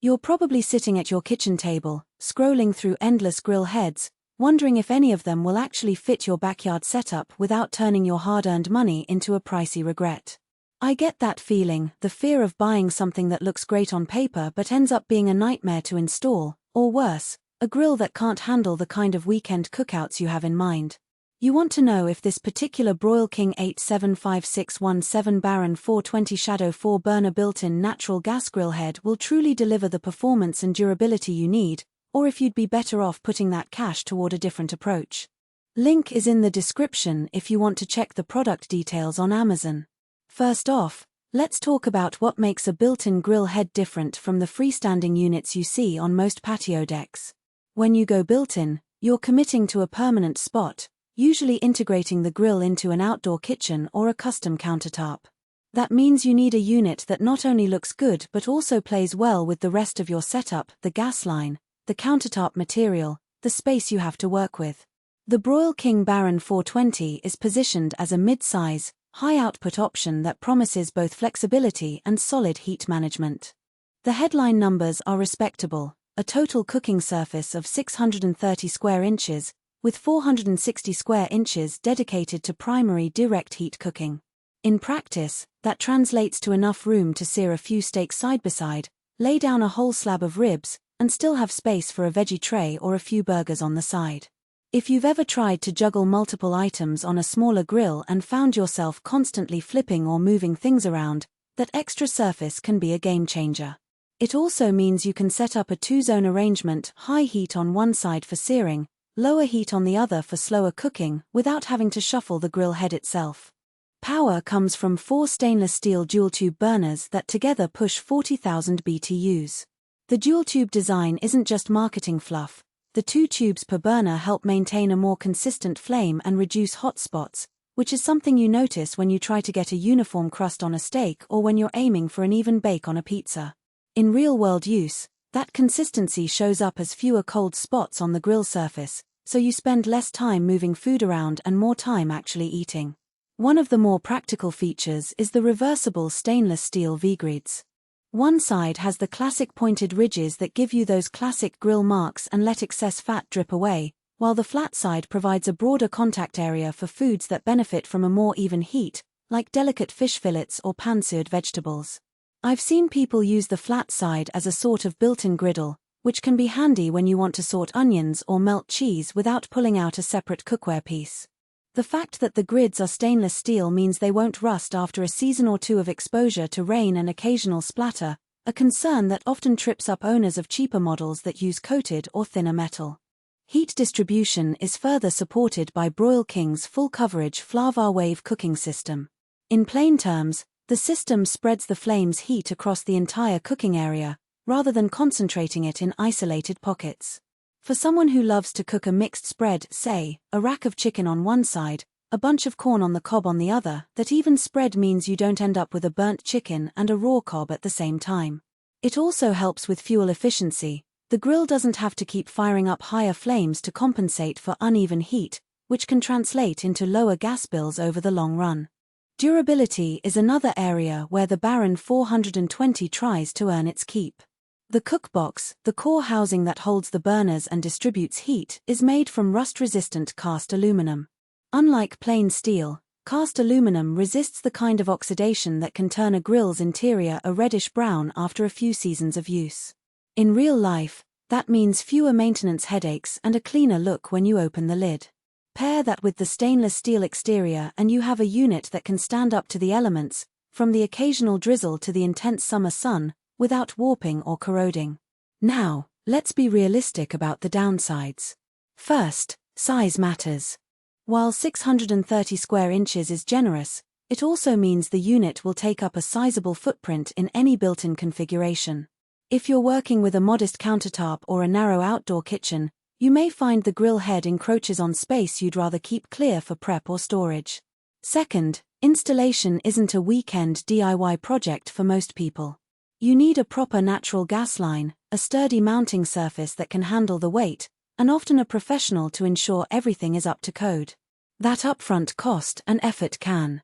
You're probably sitting at your kitchen table, scrolling through endless grill heads, wondering if any of them will actually fit your backyard setup without turning your hard-earned money into a pricey regret. I get that feeling, the fear of buying something that looks great on paper but ends up being a nightmare to install, or worse, a grill that can't handle the kind of weekend cookouts you have in mind. You want to know if this particular Broil King 875617 Baron 420 Shadow 4 burner built-in natural gas grill head will truly deliver the performance and durability you need, or if you'd be better off putting that cash toward a different approach. Link is in the description if you want to check the product details on Amazon. First off, let's talk about what makes a built-in grill head different from the freestanding units you see on most patio decks. When you go built-in, you're committing to a permanent spot, usually integrating the grill into an outdoor kitchen or a custom countertop. That means you need a unit that not only looks good but also plays well with the rest of your setup, the gas line, the countertop material, the space you have to work with. The Broil King Baron 420 is positioned as a mid-size, high-output option that promises both flexibility and solid heat management. The headline numbers are respectable, a total cooking surface of 630 square inches, with 460 square inches dedicated to primary direct heat cooking. In practice, that translates to enough room to sear a few steaks side by side, lay down a whole slab of ribs, and still have space for a veggie tray or a few burgers on the side. If you've ever tried to juggle multiple items on a smaller grill and found yourself constantly flipping or moving things around, that extra surface can be a game changer. It also means you can set up a two-zone arrangement, high heat on one side for searing, lower heat on the other for slower cooking, without having to shuffle the grill head itself. Power comes from 4 stainless steel dual-tube burners that together push 40,000 BTUs. The dual-tube design isn't just marketing fluff. The 2 tubes per burner help maintain a more consistent flame and reduce hot spots, which is something you notice when you try to get a uniform crust on a steak or when you're aiming for an even bake on a pizza. In real-world use, that consistency shows up as fewer cold spots on the grill surface, so you spend less time moving food around and more time actually eating. One of the more practical features is the reversible stainless steel V-grids. One side has the classic pointed ridges that give you those classic grill marks and let excess fat drip away, while the flat side provides a broader contact area for foods that benefit from a more even heat, like delicate fish fillets or pan-seared vegetables. I've seen people use the flat side as a sort of built-in griddle, which can be handy when you want to sort onions or melt cheese without pulling out a separate cookware piece. The fact that the grids are stainless steel means they won't rust after a season or two of exposure to rain and occasional splatter, a concern that often trips up owners of cheaper models that use coated or thinner metal. Heat distribution is further supported by Broil King's full-coverage Flav-R-Wave cooking system. In plain terms, the system spreads the flame's heat across the entire cooking area, rather than concentrating it in isolated pockets. For someone who loves to cook a mixed spread, say, a rack of chicken on one side, a bunch of corn on the cob on the other, that even spread means you don't end up with a burnt chicken and a raw cob at the same time. It also helps with fuel efficiency. The grill doesn't have to keep firing up higher flames to compensate for uneven heat, which can translate into lower gas bills over the long run. Durability is another area where the Baron 420 tries to earn its keep. The cookbox, the core housing that holds the burners and distributes heat, is made from rust-resistant cast aluminum. Unlike plain steel, cast aluminum resists the kind of oxidation that can turn a grill's interior a reddish-brown after a few seasons of use. In real life, that means fewer maintenance headaches and a cleaner look when you open the lid. Pair that with the stainless steel exterior and you have a unit that can stand up to the elements, from the occasional drizzle to the intense summer sun, without warping or corroding. Now, let's be realistic about the downsides. First, size matters. While 630 square inches is generous, it also means the unit will take up a sizable footprint in any built-in configuration. If you're working with a modest countertop or a narrow outdoor kitchen, you may find the grill head encroaches on space you'd rather keep clear for prep or storage. Second, installation isn't a weekend DIY project for most people. You need a proper natural gas line, a sturdy mounting surface that can handle the weight, and often a professional to ensure everything is up to code. That upfront cost and effort can